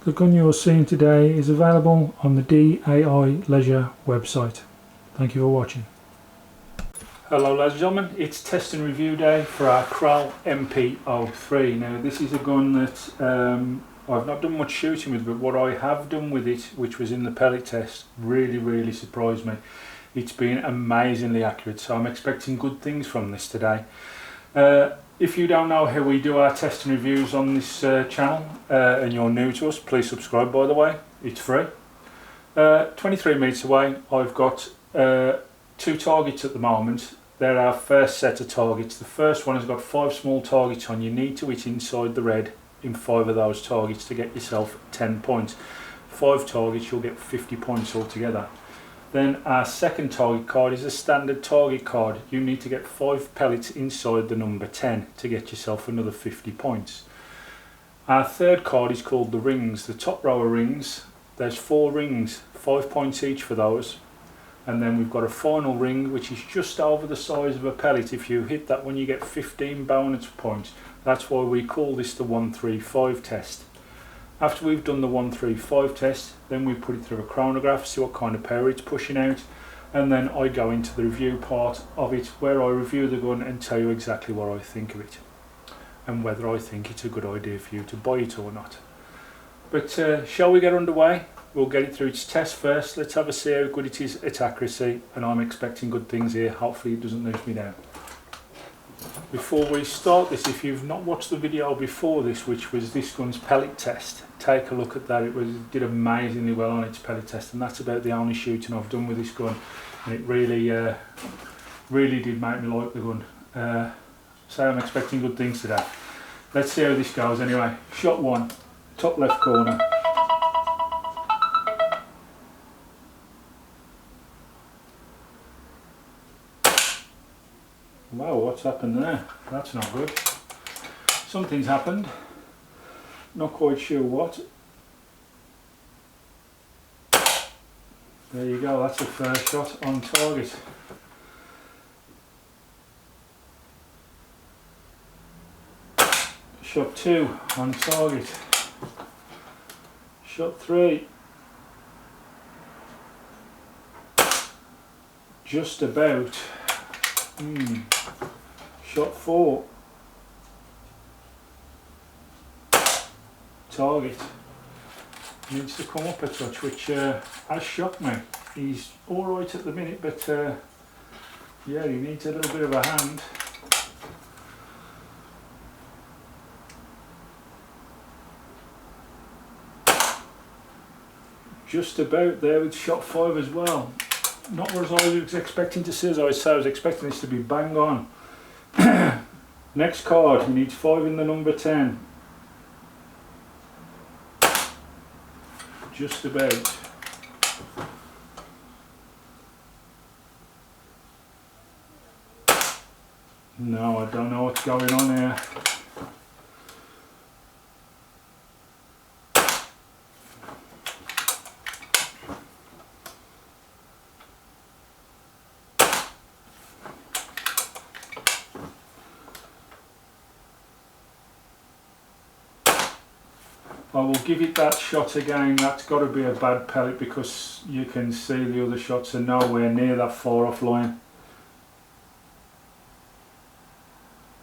The gun you're seeing today is available on the DAI Leisure website. Thank you for watching. Hello ladies and gentlemen, it's test and review day for our Kral MP03. Now this is a gun that I've not done much shooting with, but what I have done with it, which was in the pellet test, really surprised me. It's been amazingly accurate, so I'm expecting good things from this today. If you don't know how we do our test and reviews on this channel and you're new to us, please subscribe, by the way, it's free. 23 metres away, I've got 2 targets at the moment. They're our first set of targets. The first one has got 5 small targets on. You need to hit inside the red in 5 of those targets to get yourself 10 points. 5 targets, you'll get 50 points altogether. Then our second target card is a standard target card. You need to get 5 pellets inside the number 10 to get yourself another 50 points. Our third card is called the rings. The top row of rings, there's 4 rings, 5 points each for those. And then we've got a final ring which is just over the size of a pellet. If you hit that one, you get 15 bonus points. That's why we call this the 135 test. After we've done the 135 test, then we put it through a chronograph, see what kind of power it's pushing out, and then I go into the review part of it where I review the gun and tell you exactly what I think of it and whether I think it's a good idea for you to buy it or not. But shall we get underway? We'll get it through its test first. Let's have a see how good it is at accuracy, and I'm expecting good things here. Hopefully it doesn't lose me down. Before we start this, if you've not watched the video before this, which was this gun's pellet test, take a look at that. It did amazingly well on its pellet test, and that's about the only shooting I've done with this gun, and it really did make me like the gun. So I'm expecting good things today. Let's see how this goes anyway. Shot 1, top left corner. Wow, what's happened there? That's not good. Something's happened. Not quite sure what. There you go, that's the first shot on target. Shot 2 on target. Shot 3. Just about. Shot 4. Target needs to come up a touch, which has shocked me. He's alright at the minute, but yeah, he needs a little bit of a hand. Just about there with shot 5 as well. Not what I was expecting to see, as I was expecting this to be bang on. Next card, he needs 5 in the number 10. Just about. No, I don't know what's going on here. I will give it that shot again. That's got to be a bad pellet because you can see the other shots are nowhere near that far off line.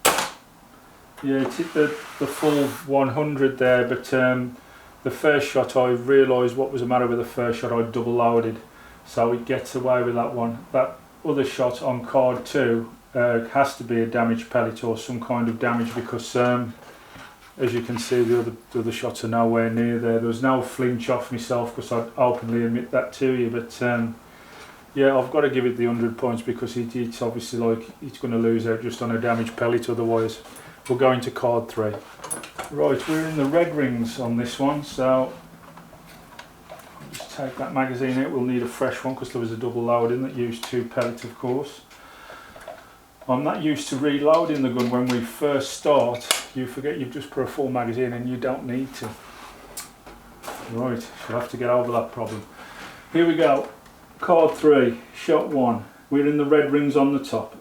Yeah, it's hit the full 100 there, but the first shot I realised what was the matter with the first shot. I double loaded, so it gets away with that one. That other shot on card 2 has to be a damaged pellet or some kind of damage because as you can see, the other shots are nowhere near there. There was no flinch off myself because I'd openly admit that to you, but yeah, I've got to give it the 100 points because it's obviously like it's going to lose out just on a damaged pellet otherwise. We'll go into card 3. Right, we're in the red rings on this one, so I'll just take that magazine out. We'll need a fresh one because there was a double loading that used 2 pellets, of course. I'm not used to reloading the gun when we first start. You forget you've just put a full magazine and you don't need to. Right, you'll have to get over that problem. Here we go. Card 3, shot 1. We're in the red rings on the top.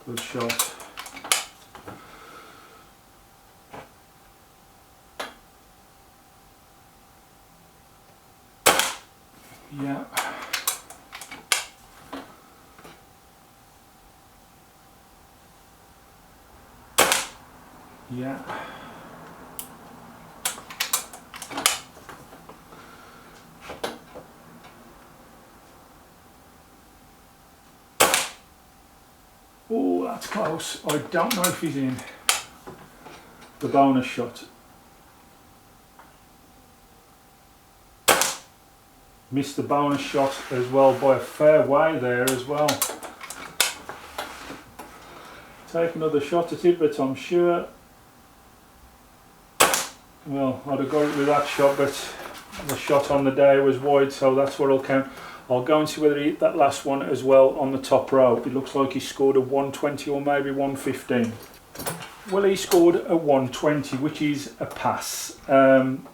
Good shot. Yeah. Yeah. Oh, that's close. I don't know if he's in. The bonus shot. Missed the bonus shot as well by a fair way there as well. Take another shot at it, but I'm sure, well, I'd have got it with that shot, but the shot on the day was wide, so that's what I'll count. I'll go and see whether he hit that last one as well on the top row. It looks like he scored a 120 or maybe 115. Well, he scored a 120, which is a pass.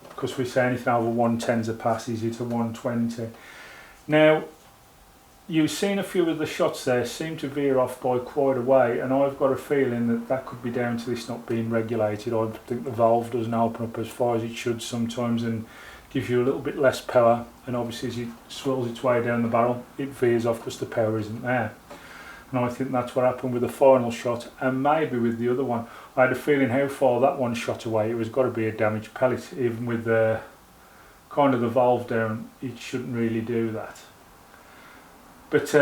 Because we say anything over 110's a pass, is it a 120? Now, you've seen a few of the shots there seem to veer off by quite a way, and I've got a feeling that that could be down to this not being regulated. I think the valve doesn't open up as far as it should sometimes and gives you a little bit less power, and obviously as it swirls its way down the barrel it veers off because the power isn't there. And I think that's what happened with the final shot, and maybe with the other one. I had a feeling how far that one shot away, it was got to be a damaged pellet. Even with the kind of the valve down, it shouldn't really do that. But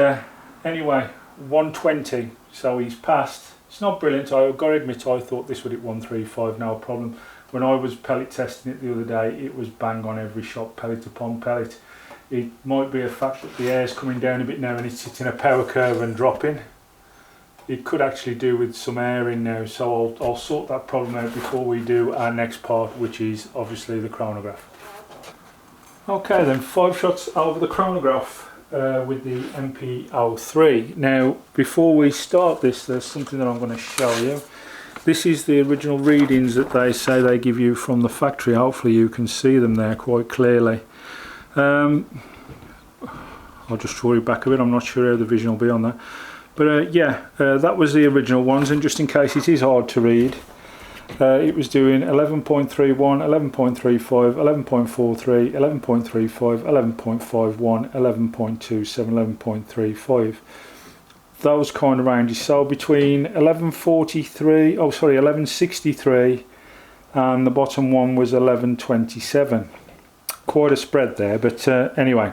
anyway, 120, so he's passed. It's not brilliant, I've got to admit I thought this would hit 135, no problem. When I was pellet testing it the other day, it was bang on every shot, pellet upon pellet. It might be a fact that the air's coming down a bit now and it's hitting a power curve and dropping. It could actually do with some air in now, so I'll sort that problem out before we do our next part, which is obviously the chronograph. Okay then, 5 shots over the chronograph with the MP03. Now, before we start this, there's something that I'm going to show you. This is the original readings that they say they give you from the factory. Hopefully you can see them there quite clearly. I'll just draw you back a bit, I'm not sure how the vision will be on that. But that was the original ones, and just in case it is hard to read, it was doing 11.31, 11.35, 11.43, 11.35, 11.51, 11.27, 11.35. Those kind of ranges. So between 1163 and the bottom one was 1127. Quite a spread there, but anyway.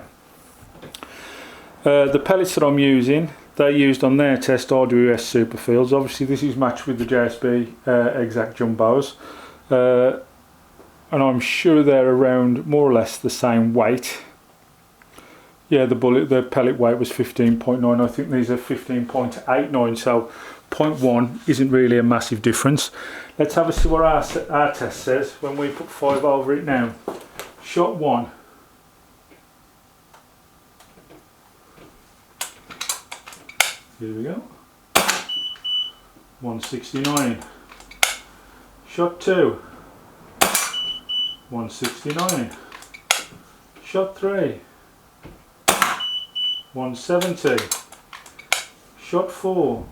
The pellets that I'm using, they used on their test RWS Superfields. Obviously this is matched with the JSB Exact Jumbos, and I'm sure they're around more or less the same weight. Yeah, the pellet weight was 15.9. I think these are 15.89, so 0.1 isn't really a massive difference. Let's have a see what our test says when we put 5 over it now. Shot 1. Here we go. 169. Shot 2. 169. Shot 3. 170. Shot 4.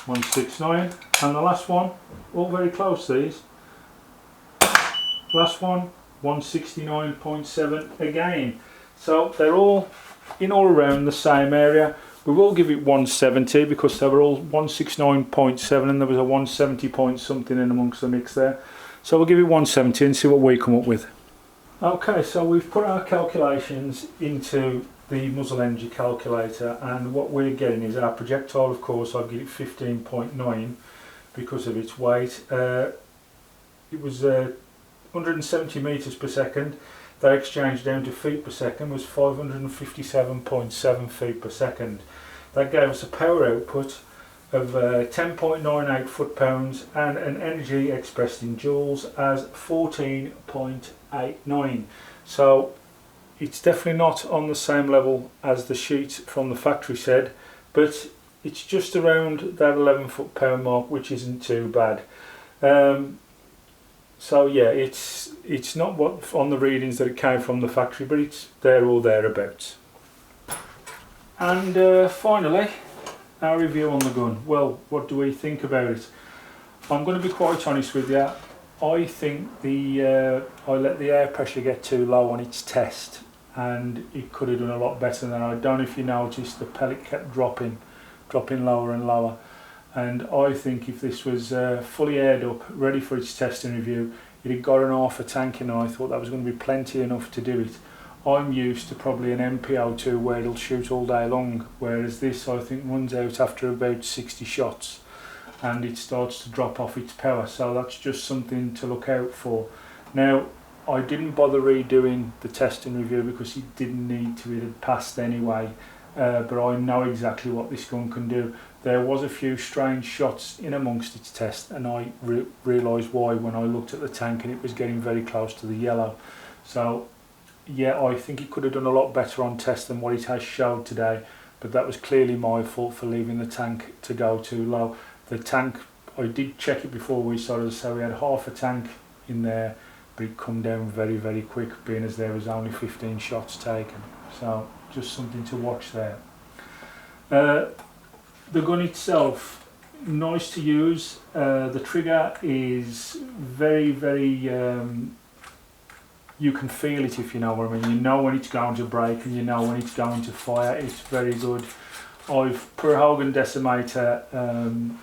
169. And the last one, all very close these. Last one, 169.7 again. So they're all in all around the same area. We will give it 170 because they were all 169.7 and there was a 170 point something in amongst the mix there. So we'll give it 170 and see what we come up with. Okay, so we've put our calculations into the muzzle energy calculator, and what we're getting is our projectile. Of course, I've given it 15.9 because of its weight. It was 170 meters per second. That exchange down to feet per second was 557.7 feet per second. That gave us a power output of 10.98 foot-pounds and an energy expressed in joules as 14.89. So it's definitely not on the same level as the sheet from the factory said, but it's just around that 11 foot-pound mark, which isn't too bad. So yeah, it's not what on the readings that it came from the factory, but it's there or thereabouts. And finally, our review on the gun. Well, what do we think about it? I'm going to be quite honest with you. I think I let the air pressure get too low on its test. and it could have done a lot better than that. I don't know if you noticed, the pellet kept dropping lower and lower, and I think if this was fully aired up, ready for its testing review, it had got an half a tank in, and I thought that was going to be plenty enough to do it. I'm used to probably an MPO2 where it'll shoot all day long, whereas this I think runs out after about 60 shots and it starts to drop off its power, so that's just something to look out for. Now, I didn't bother redoing the testing review because it didn't need to, it had passed anyway, but I know exactly what this gun can do. There was a few strange shots in amongst its test, and I realised why when I looked at the tank and it was getting very close to the yellow. So yeah, I think it could have done a lot better on test than what it has showed today, but that was clearly my fault for leaving the tank to go too low. The tank, I did check it before we started, so we had half a tank in there, but it come down very, very quick, being as there was only 15 shots taken. So just something to watch there. The gun itself, nice to use. The trigger is very, very, you can feel it, if you know what I mean. You know when it's going to break and you know when it's going to fire. It's very good. I've put a Hogan Decimator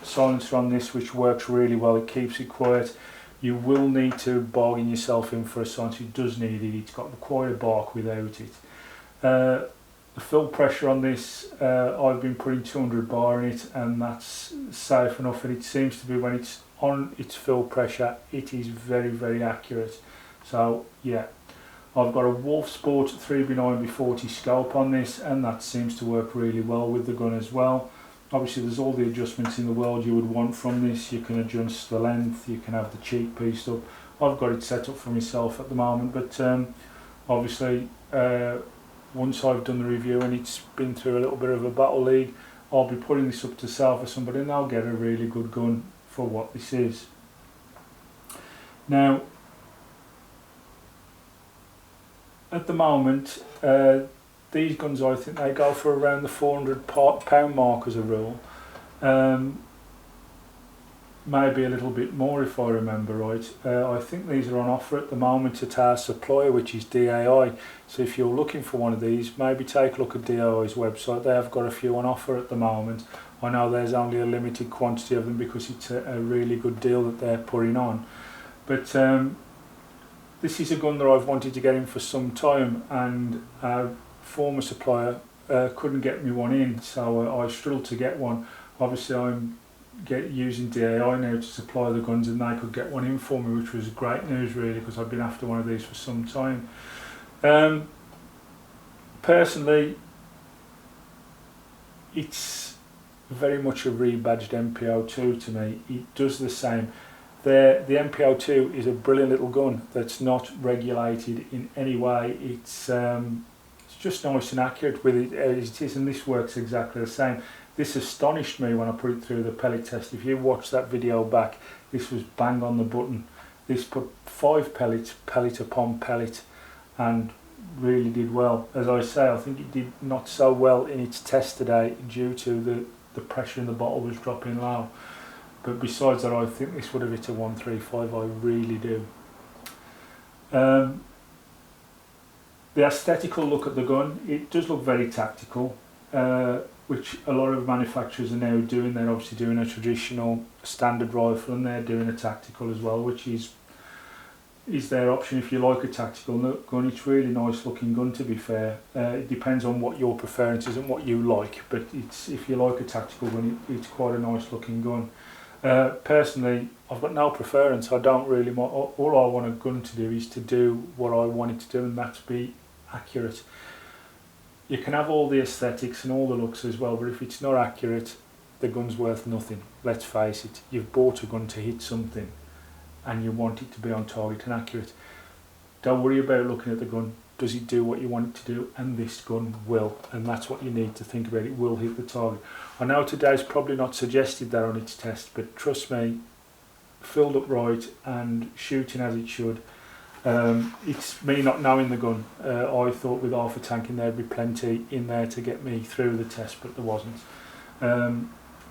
silencer on this, which works really well. It keeps it quiet. You will need to bargain yourself in for a silencer. It does need it. It's got quite a bark without it. The fill pressure on this, I've been putting 200 bar in it, and that's safe enough, and it seems to be, when it's on its fill pressure, it is very, very accurate. So yeah, I've got a Wolf Sport 3B9B40 scope on this, and that seems to work really well with the gun as well. Obviously there's all the adjustments in the world you would want from this. You can adjust the length, you can have the cheek pieced up. I've got it set up for myself at the moment, but obviously once I've done the review and it's been through a little bit of a battle league, I'll be putting this up to sale for somebody, and they'll get a really good gun for what this is. Now, at the moment, these guns, I think they go for around the £400 mark as a rule. Maybe a little bit more if I remember right. I think these are on offer at the moment at our supplier, which is DAI. So if you're looking for one of these, maybe take a look at DAI's website. They have got a few on offer at the moment. I know there's only a limited quantity of them because it's a really good deal that they're putting on. But this is a gun that I've wanted to get in for some time, and our former supplier couldn't get me one in, so I struggled to get one. Obviously I'm using DAI now to supply the guns, and they could get one in for me, which was great news really, because I've been after one of these for some time. Personally, it's very much a rebadged MPO2 to me. It does the same. The MPO2 is a brilliant little gun that's not regulated in any way. It's just nice and accurate with it as it is, and this works exactly the same. This astonished me when I put it through the pellet test. If you watch that video back, this was bang on the button. This put 5 pellets, pellet upon pellet, and really did well. As I say, I think it did not so well in its test today due to the pressure in the bottle was dropping low. But besides that, I think this would have hit a 135, I really do. The aesthetical look at the gun, it does look very tactical, which a lot of manufacturers are now doing. They're obviously doing a traditional standard rifle, and they're doing a tactical as well, which is their option if you like a tactical gun. It's a really nice looking gun, to be fair. It depends on what your preference is and what you like, but if you like a tactical gun, it's quite a nice looking gun. Personally, I've got no preference. I don't really want, all I want a gun to do is to do what I want it to do, and that's be accurate. You can have all the aesthetics and all the looks as well, but if it's not accurate, the gun's worth nothing. Let's face it. You've bought a gun to hit something, and you want it to be on target and accurate. Don't worry about looking at the gun. Does it do what you want it to do? And this gun will, and that's what you need to think about. It will hit the target. I know today's probably not suggested that on its test, but trust me, filled up right and shooting as it should. It's me not knowing the gun. I thought with half a tank in there, there'd be plenty in there to get me through the test, but there wasn't.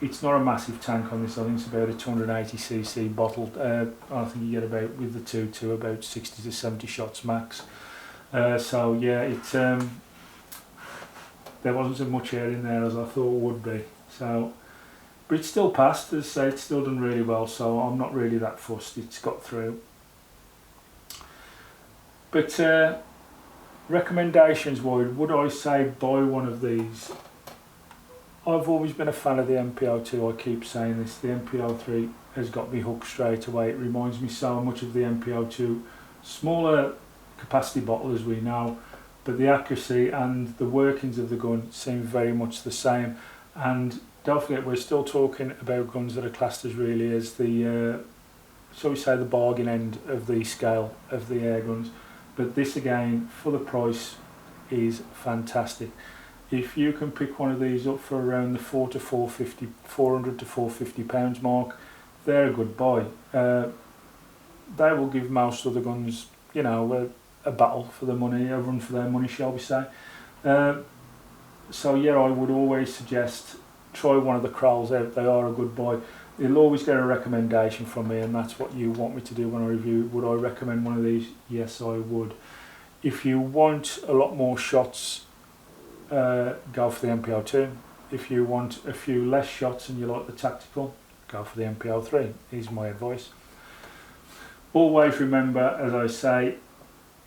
It's not a massive tank on this. I think it's about a 280cc bottle. I think you get about, with the 2.2, about 60 to 70 shots max. So yeah, there wasn't as much air in there as I thought it would be. So, but it still passed, as I say, it's still done really well, so I'm not really that fussed, it's got through. But recommendations wise, would I say buy one of these? I've always been a fan of the MPO2, I keep saying this. The MPO3 has got me hooked straight away. It reminds me so much of the MPO2. Smaller capacity bottle as we know, but the accuracy and the workings of the gun seem very much the same. And don't forget, we're still talking about guns that are classed as really as the, shall we say, the bargain end of the scale of the air guns. But this again, for the price, is fantastic. If you can pick one of these up for around the 400 to 450 pounds mark, they're a good buy. They will give most other guns, you know, a battle for the money, a run for their money, shall we say. So yeah, I would always suggest try one of the Krals out. They are a good buy. You'll always get a recommendation from me, and that's what you want me to do when I review. Would I recommend one of these? Yes, I would. If you want a lot more shots, go for the MPO2. If you want a few less shots and you like the tactical, go for the MPO3. Is my advice. Always remember, as I say,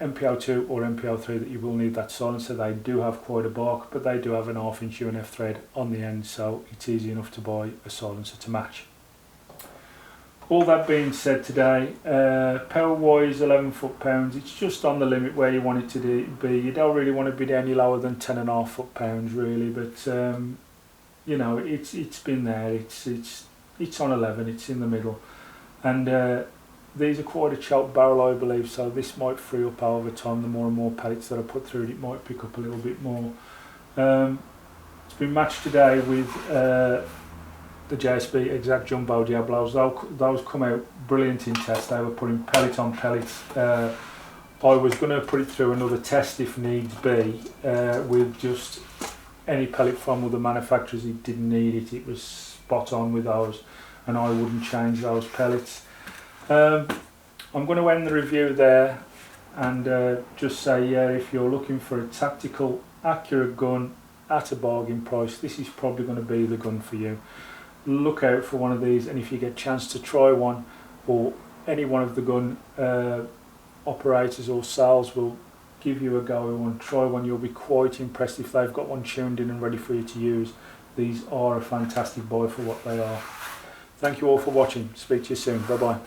MPO2 or MPO3, that you will need that silencer. They do have quite a bark, but they do have an 1/2 inch UNF thread on the end, so it's easy enough to buy a silencer to match. All that being said today, power wise 11 foot-pounds, it's just on the limit where you want it to be. You don't really want to be any lower than 10.5 foot-pounds really, but you know, it's been there, it's on 11, it's in the middle. And these are quite a choked barrel, I believe, so this might free up over time. The more and more pellets that I put through it, might pick up a little bit more. It's been matched today with the JSB Exact Jumbo Diablos. Those come out brilliant in test. They were putting pellet on pellets. I was going to put it through another test if needs be, with just any pellet from other manufacturers. It didn't need it, it was spot on with those, and I wouldn't change those pellets. I'm going to end the review there and just say, yeah, if you're looking for a tactical, accurate gun at a bargain price, this is probably going to be the gun for you. Look out for one of these, and if you get a chance to try one, or any one of the gun operators or sales will give you a go at one, try one, you'll be quite impressed if they've got one tuned in and ready for you to use. These are a fantastic buy for what they are. Thank you all for watching. Speak to you soon. Bye bye.